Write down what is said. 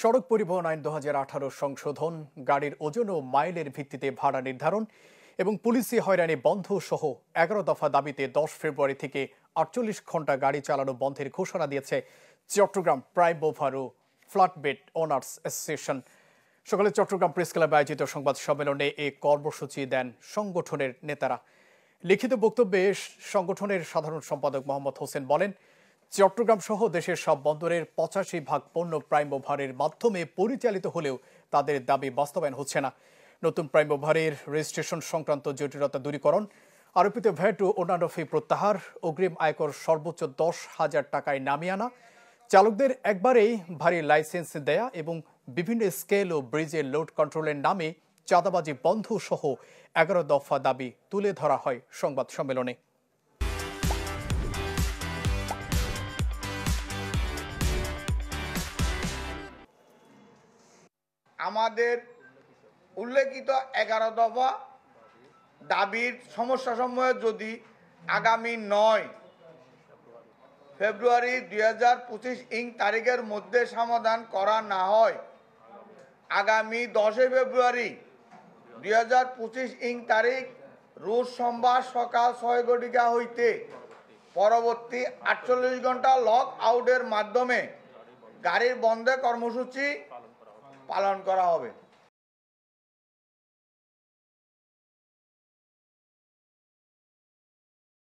সড়ক পরিবহন আইন 2018 সংশোধন, গাড়ির ওজন ও মাইলের ভিত্তিতে ভাড়া নির্ধারণ এবং পুলিশি হয়রানি বন্ধ সহ 11 দফা দাবিতে 10 ফেব্রুয়ারি থেকে 48 ঘন্টা গাড়ি চালানো বন্ধের ঘোষণা দিয়েছে চট্টগ্রাম প্রাইম মুভার ও ফ্ল্যাটবেড ওনার্স অ্যাসোসিয়েশন। সকালে চট্টগ্রাম প্রেস ক্লাবে আয়োজিত সংবাদ সম্মেলনে এ কর্মসূচি দেন সংগঠনের নেতারা। লিখিত বক্তব্যে সংগঠনের সাধারণ সম্পাদক মোহাম্মদ হোসেন বলেন, চট্টগ্রাম সহ দেশের সব বন্দরের 85% পণ্য প্রাইম মুভারের মাধ্যমে পরিচালিত হলেও তাদের দাবি বাস্তবায়ন হচ্ছে না। নতুন প্রাইম মুভারের রেজিস্ট্রেশন সংক্রান্ত জটিলতা দূরীকরণ, আরোপিত ভ্যাট ও অন্যান্য ফি প্রত্যাহার, অগ্রিম আয়কর সর্বোচ্চ 10,000 টাকায় নামিয়ে আনা, চালকদের একবারেই ভারী লাইসেন্স দেয়া এবং বিভিন্ন স্কেল ও ব্রিজের লোড কন্ট্রোলের নামে চাঁদাবাজি বন্ধ সহ 11 দফা দাবি তুলে ধরা হয় সংবাদ সম্মেলনে। আমাদের উল্লেখিত 11 দফা দাবির সমস্যাসমূহ যদি আগামী 9 ফেব্রুয়ারি 2025 তারিখের মধ্যে সমাধান করা না হয়, আগামী 10 ফেব্রুয়ারি 2025 তারিখ রোজ সোমবার সকাল 6 ঘটিকা হইতে পরবর্তী 48 ঘন্টা লক আউটের মাধ্যমে গাড়ির বন্ধে কর্মসূচি পালন করা হবে।